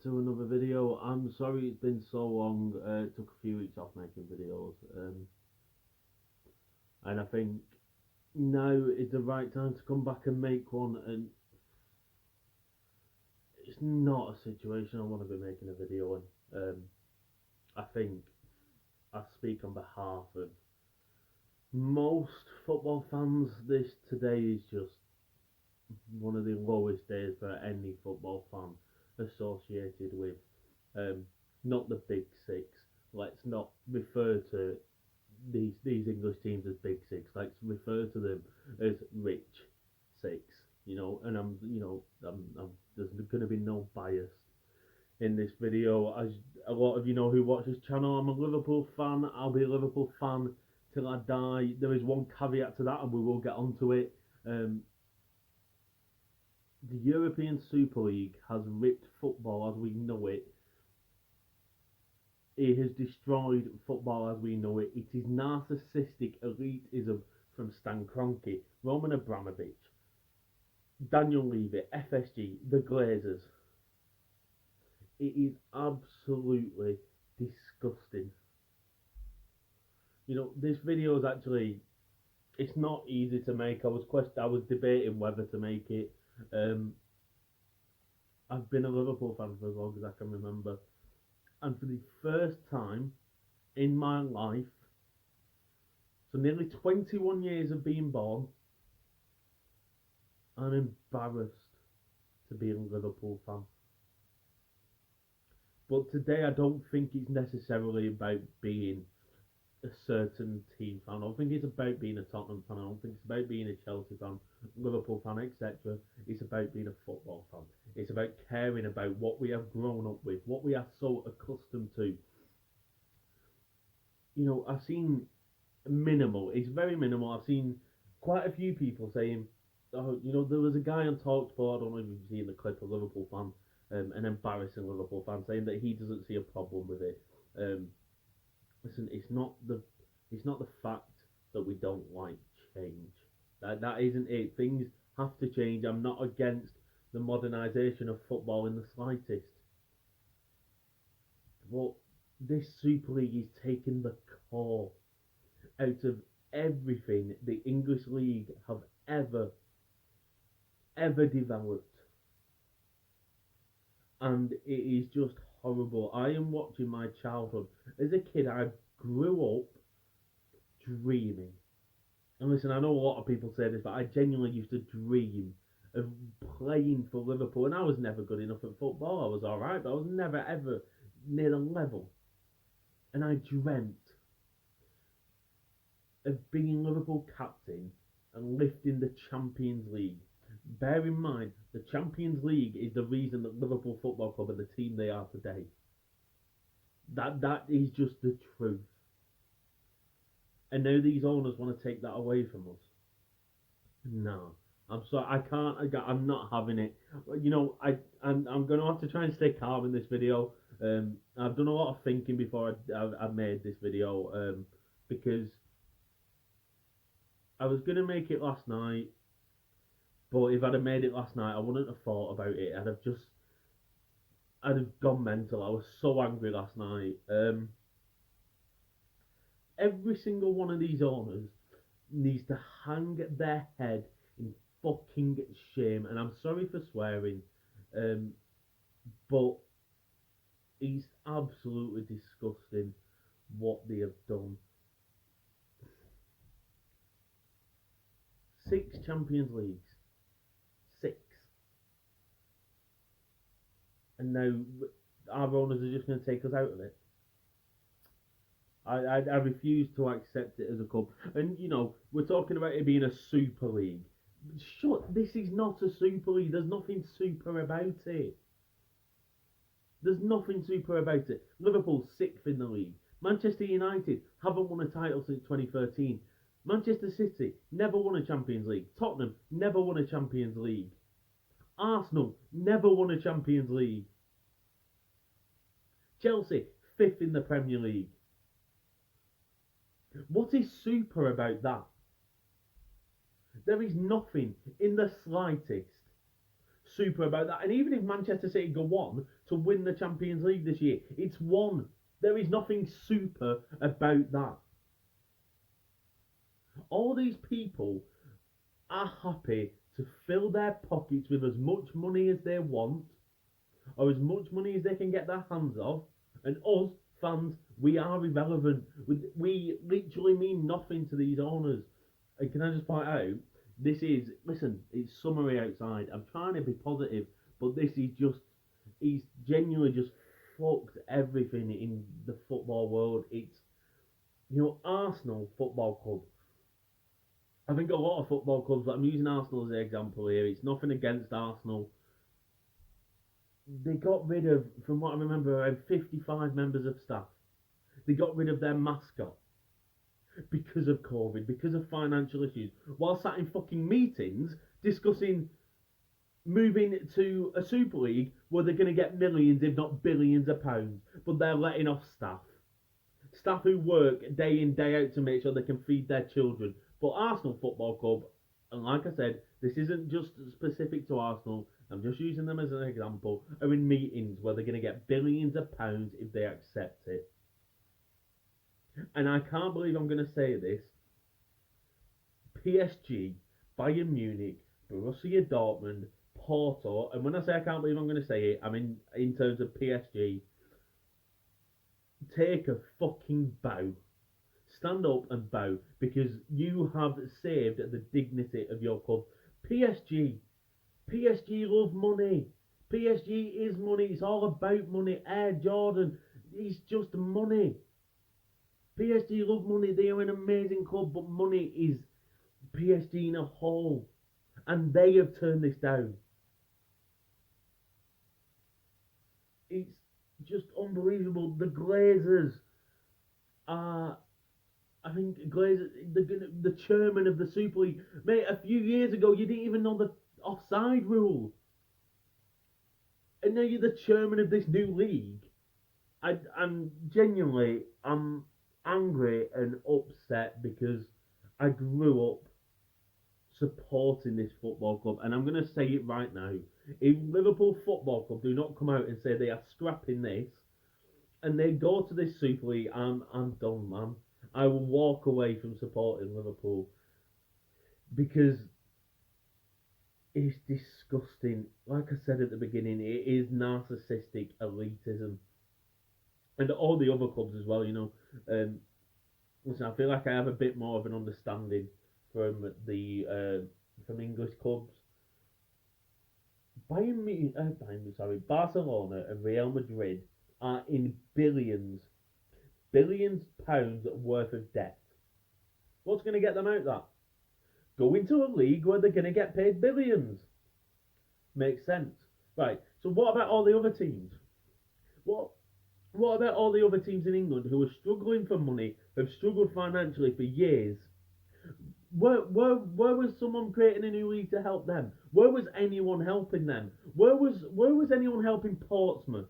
to another video. I'm sorry it's been so long. It took a few weeks off making videos, and I think now is the right time to come back and make one. And it's not a situation I want to be making a video in. I think I speak on behalf of most football fans. This today is just one of the lowest days for any football fan associated with not the big six. Let's not refer to these English teams as big six. Let's refer to them as rich six. And there's going to be no bias in this video. As a lot of you know who watch this channel, I'm a Liverpool fan. I'll be a Liverpool fan till I die. There is one caveat to that, and we will get onto it. The European Super League has ripped football as we know it. It has destroyed football as we know it. It is narcissistic elitism from Stan Kroenke, Roman Abramovich, Daniel Levy, FSG, the Glazers. It is absolutely disgusting. This video is actually, it's not easy to make. I was debating whether to make it. I've been a Liverpool fan for as long as I can remember, and for the first time in my life, so nearly 21 years of being born, I'm embarrassed to be a Liverpool fan. But today I don't think it's necessarily about being a certain team fan. I don't think it's about being a Tottenham fan. I don't think it's about being a Chelsea fan, Liverpool fan, etc. It's about being a football fan. It's about caring about what we have grown up with, what we are so accustomed to. I've seen minimal. It's very minimal. I've seen quite a few people saying, "Oh, there was a guy on Talksport. I don't know if you've seen the clip, of Liverpool fan, an embarrassing Liverpool fan, saying that he doesn't see a problem with it." Listen, it's not the fact that we don't like change. That isn't it. Things have to change. I'm not against the modernisation of football in the slightest. But this Super League is taking the core out of everything the English League have ever developed. And it is just horrible. I am watching my childhood. As a kid, I grew up dreaming. And listen, I know a lot of people say this, but I genuinely used to dream of playing for Liverpool. And I was never good enough at football. I was alright, but I was never ever near the level. And I dreamt of being Liverpool captain and lifting the Champions League. Bear in mind, the Champions League is the reason that Liverpool Football Club are the team they are today. That is just the truth. And now these owners want to take that away from us. No, I'm sorry, I can't. I'm not having it. I'm going to have to try and stay calm in this video. I've done a lot of thinking before I made this video, because I was going to make it last night. But if I'd have made it last night, I wouldn't have thought about it. I'd have gone mental. I was so angry last night. Every single one of these owners needs to hang their head in fucking shame. And I'm sorry for swearing, but it's absolutely disgusting what they have done. 6 Champions Leagues. 6. And now our owners are just going to take us out of it. I refuse to accept it as a club. And we're talking about it being a Super League. This is not a Super League. There's nothing super about it. There's nothing super about it. Liverpool 6th in the league. Manchester United haven't won a title since 2013. Manchester City never won a Champions League. Tottenham never won a Champions League. Arsenal never won a Champions League. Chelsea 5th in the Premier League. What is super about that? There is nothing in the slightest super about that. And even if Manchester City go on to win the Champions League this year, it's won. There is nothing super about that. All these people are happy to fill their pockets with as much money as they want, or as much money as they can get their hands of, and us fans, we are irrelevant. We literally mean nothing to these owners. And can I just point out, listen, it's summery outside. I'm trying to be positive, but this is just, he's genuinely just fucked everything in the football world. It's, Arsenal Football Club. I think a lot of football clubs, I'm using Arsenal as an example here, it's nothing against Arsenal. They got rid of, from what I remember, around 55 members of staff. They got rid of their mascot because of COVID, because of financial issues, while sat in fucking meetings discussing moving to a Super League where they're going to get millions, if not billions of pounds, but they're letting off staff. Staff who work day in, day out to make sure they can feed their children. But Arsenal Football Club, and like I said, this isn't just specific to Arsenal, I'm just using them as an example, are in meetings where they're going to get billions of pounds if they accept it. And I can't believe I'm going to say this. PSG, Bayern Munich, Borussia Dortmund, Porto, and when I say I can't believe I'm going to say it, I mean in terms of PSG, take a fucking bow. Stand up and bow, because you have saved the dignity of your club. PSG love money. PSG is money. It's all about money. Air Jordan, it's just money. PSG love money. They are an amazing club, but money is PSG in a hole, and they have turned this down. It's just unbelievable. The Glazers are, I think, the chairman of the Super League. Mate, a few years ago, you didn't even know the offside rule. And now you're the chairman of this new league. I'm genuinely, I'm angry and upset because I grew up supporting this football club. And I'm going to say it right now. If Liverpool Football Club do not come out and say they are scrapping this, and they go to this Super League, I'm done, man. I will walk away from supporting Liverpool, because it's disgusting. Like I said at the beginning, it is narcissistic elitism. And all the other clubs as well, listen, I feel like I have a bit more of an understanding from the from English clubs. Barcelona and Real Madrid are in billions pounds worth of debt. What's going to get them out of that? Go into a league where they're going to get paid billions. Makes sense. Right, so what about all the other teams? What about all the other teams in England who are struggling for money, have struggled financially for years? Where was someone creating a new league to help them? Where was anyone helping them? Where was anyone helping Portsmouth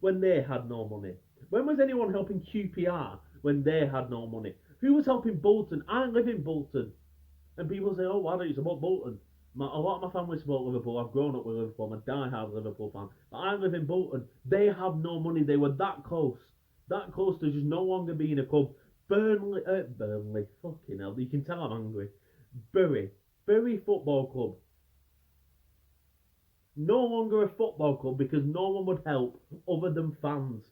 when they had no money? When was anyone helping QPR when they had no money? Who was helping Bolton? I live in Bolton. And people say, oh, why don't you support Bolton? A lot of my family support Liverpool. I've grown up with Liverpool. I'm a die-hard Liverpool fan. But I live in Bolton. They have no money. They were that close. That close to just no longer being a club. Burnley, fucking hell. You can tell I'm angry. Bury Football Club. No longer a football club because no one would help other than fans.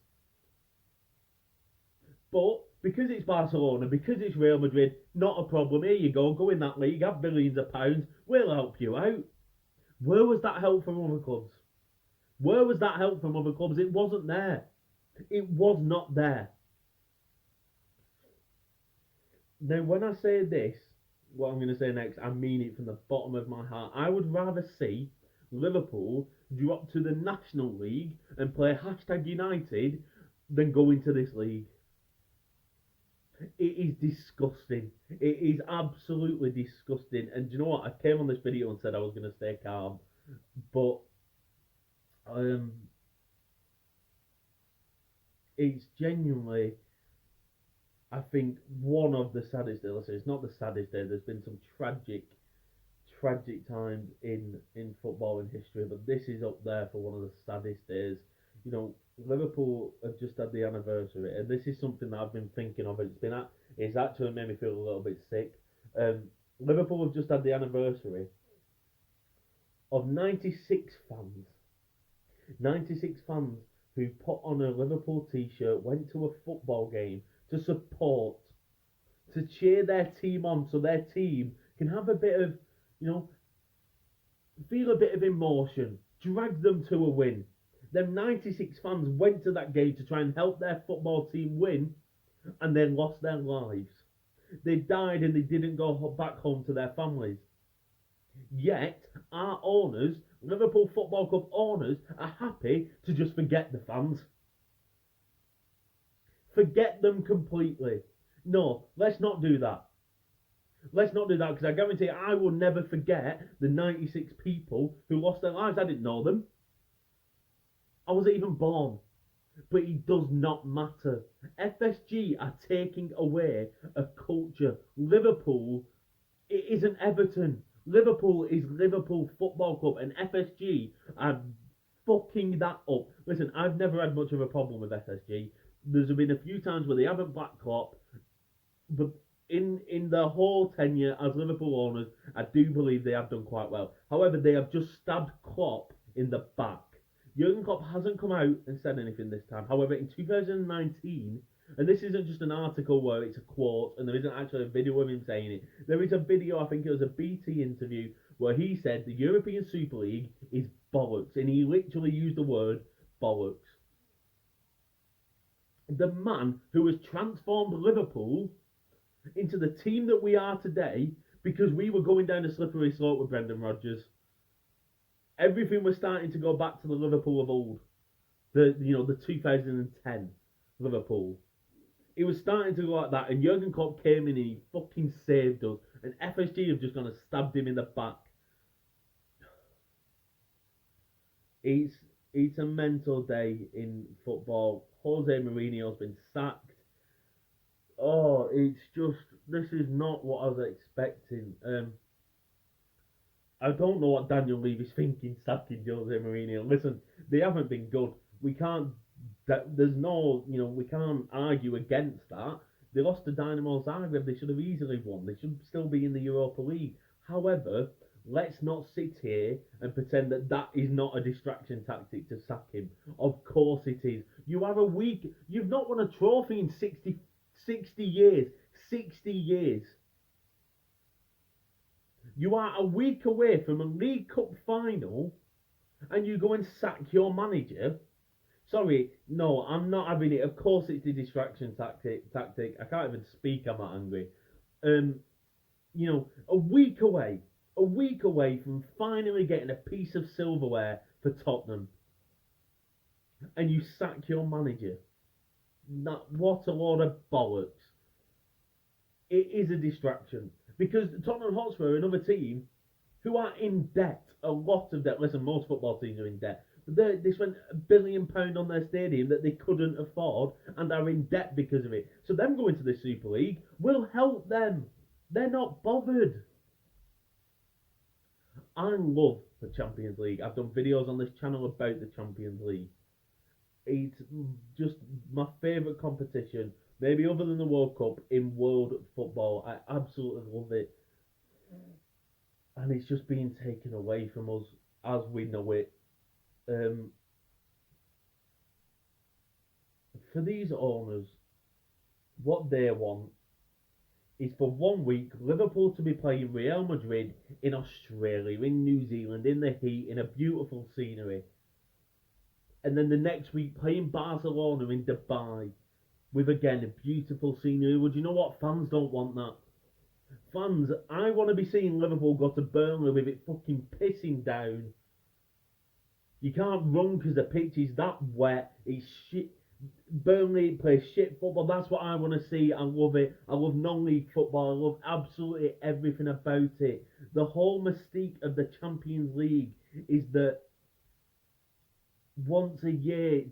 But because it's Barcelona, because it's Real Madrid, not a problem. Here you go in that league, have billions of pounds, we'll help you out. Where was that help from other clubs? Where was that help from other clubs? It wasn't there. It was not there. Now, when I say this, what I'm going to say next, I mean it from the bottom of my heart. I would rather see Liverpool drop to the National League and play #United than go into this league. It is disgusting. It is absolutely disgusting. And do you know what? I came on this video and said I was going to stay calm. But it's genuinely, I think, one of the saddest days. It's not the saddest day. There's been some tragic tragic times in football in history, but this is up there for one of the saddest days. You know, Liverpool have just had the anniversary, and this is something that I've been thinking of. It's actually made me feel a little bit sick. Um, Liverpool have just had the anniversary of 96 fans. 96 fans who put on a Liverpool t-shirt, went to a football game to support, to cheer their team on, so their team can have a bit of, you know, feel a bit of emotion, drag them to a win. Them 96 fans went to that game to try and help their football team win, and then lost their lives. They died and they didn't go back home to their families. Yet, our owners, Liverpool Football Club owners, are happy to just forget the fans. Forget them completely. No, let's not do that. Let's not do that, because I guarantee I will never forget the 96 people who lost their lives. I didn't know them. I wasn't even born. But it does not matter. FSG are taking away a culture. Liverpool, it isn't Everton. Liverpool is Liverpool Football Club, and FSG are fucking that up. Listen, I've never had much of a problem with FSG. There's been a few times where they haven't backed Klopp, but in their whole tenure as Liverpool owners, I do believe they have done quite well. However, they have just stabbed Klopp in the back. Jurgen Klopp hasn't come out and said anything this time. However, in 2019, and this isn't just an article where it's a quote and there isn't actually a video of him saying it. There is a video, I think it was a BT interview, where he said the European Super League is bollocks. And he literally used the word bollocks. The man who has transformed Liverpool into the team that we are today, because we were going down a slippery slope with Brendan Rodgers. Everything was starting to go back to the Liverpool of old. The 2010 Liverpool. It was starting to go like that, and Jurgen Klopp came in and he fucking saved us. And FSG have just gone and stabbed him in the back. It's a mental day in football. Jose Mourinho's been sacked. Oh, it's just, this is not what I was expecting. I don't know what Daniel Levy's thinking sacking Jose Mourinho. Listen, they haven't been good. We can't argue against that. They lost to Dynamo Zagreb. They should have easily won. They should still be in the Europa League. However, let's not sit here and pretend that that is not a distraction tactic to sack him. Of course it is. You are a weak. You've not won a trophy in 60 years. 60 years. You are a week away from a League Cup final, and you go and sack your manager. Sorry, no, I'm not having it. Of course it's the distraction tactic. I can't even speak, I'm that angry. A week away from finally getting a piece of silverware for Tottenham, and you sack your manager. What a load of bollocks. It is a distraction. Because Tottenham Hotspur are another team who are in debt, a lot of debt. Listen, most football teams are in debt. They spent £1 billion on their stadium that they couldn't afford and are in debt because of it. So them going to the Super League will help them. They're not bothered. I love the Champions League. I've done videos on this channel about the Champions League. It's just my favourite competition. Maybe other than the World Cup in world football. I absolutely love it. And it's just being taken away from us as we know it. For these owners, what they want is for 1 week Liverpool to be playing Real Madrid in Australia, in New Zealand, in the heat, in a beautiful scenery. And then the next week playing Barcelona in Dubai. With, again, a beautiful scenery. Well, do you know what? Fans don't want that. Fans, I want to be seeing Liverpool go to Burnley with it fucking pissing down. You can't run because the pitch is that wet. It's shit. Burnley plays shit football. That's what I want to see. I love it. I love non-league football. I love absolutely everything about it. The whole mystique of the Champions League is that once a year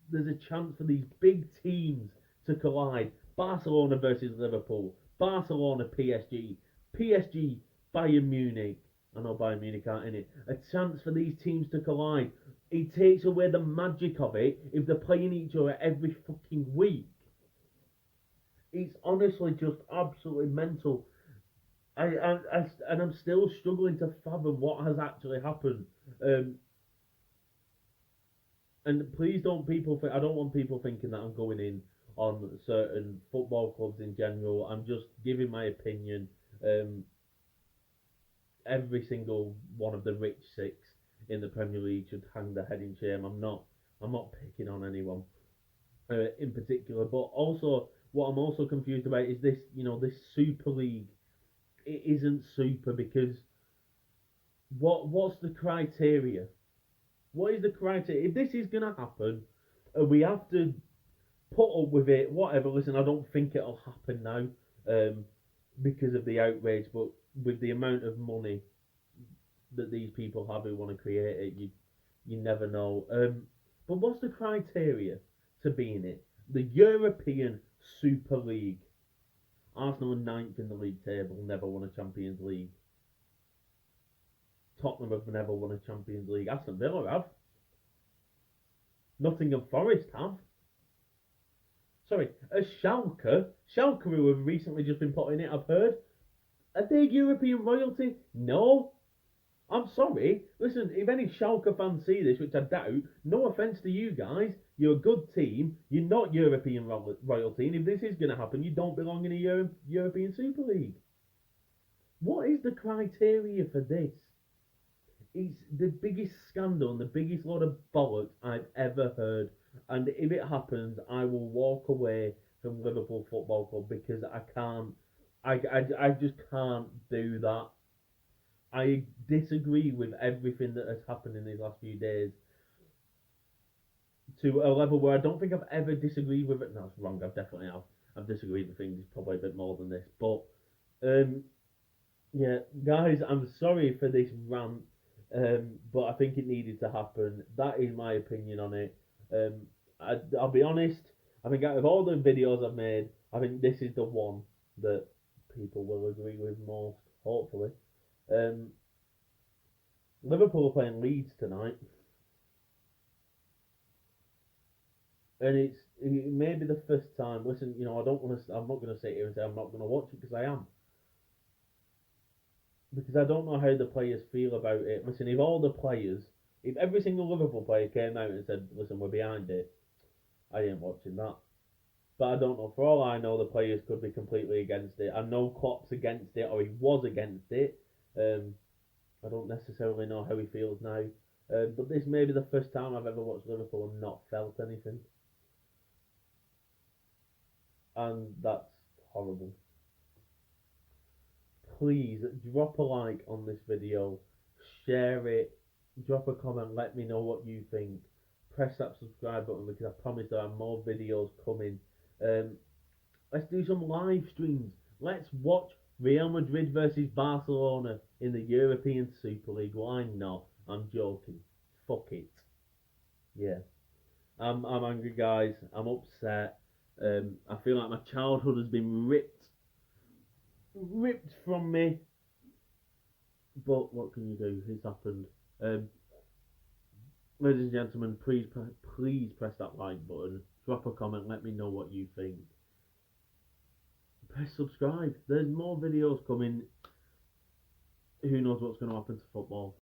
there's a chance for these big teams to collide. Barcelona versus Liverpool. Barcelona PSG. PSG Bayern Munich. I know Bayern Munich aren't in it. A chance for these teams to collide. It takes away the magic of it if they're playing each other every fucking week. It's honestly just absolutely mental. And I'm still struggling to fathom what has actually happened. And please don't people think, I don't want people thinking that I'm going in on certain football clubs in general. I'm just giving my opinion. Every single one of the rich six in the Premier League should hang their head in shame. I'm not picking on anyone in particular, but also what I'm also confused about is this. This Super League. It isn't super because what's the criteria? What is the criteria? If this is gonna happen, we have to put up with it. Whatever. Listen, I don't think it'll happen now, because of the outrage. But with the amount of money that these people have who want to create it, you never know. But what's the criteria to be in it? The European Super League. Arsenal are ninth in the league table, never won a Champions League. Tottenham have never won a Champions League. Aston Villa have. Nottingham Forest have. Sorry, Schalke who have recently just been put in it, I've heard. Are they European royalty? No. I'm sorry. Listen, if any Schalke fans see this, which I doubt, no offence to you guys, you're a good team. You're not European royalty, and if this is going to happen, you don't belong in a European Super League. What is the criteria for this? It's the biggest scandal and the biggest load of bollocks I've ever heard. And if it happens, I will walk away from Liverpool Football Club because I can't. I just can't do that. I disagree with everything that has happened in these last few days to a level where I don't think I've ever disagreed with it. No, it's wrong. I've definitely have. I've disagreed with things probably a bit more than this. But, yeah, guys, I'm sorry for this rant, but I think it needed to happen. That is my opinion on it. I'll be honest. I think out of all the videos I've made, I think this is the one that people will agree with most, hopefully. Liverpool are playing Leeds tonight, and it may be the first time. Listen, I don't want to. I'm not going to sit here and say I'm not going to watch it because I am, because I don't know how the players feel about it. Listen, if every single Liverpool player came out and said, "Listen, we're behind it," I ain't watching that. But I don't know. For all I know, the players could be completely against it. I know Klopp's against it, or he was against it. I don't necessarily know how he feels now. But this may be the first time I've ever watched Liverpool and not felt anything. And that's horrible. Please drop a like on this video, share it, drop a comment, let me know what you think. Press that subscribe button because I promise there are more videos coming. Let's do some live streams. Let's watch Real Madrid versus Barcelona in the European Super League. Why not? I'm joking. Fuck it. Yeah. I'm angry, guys. I'm upset. I feel like my childhood has been ripped from me. But what can you do? It's happened. Ladies and gentlemen, please press that like button. Drop a comment. Let me know what you think. Press subscribe. There's more videos coming. Who knows what's going to happen to football?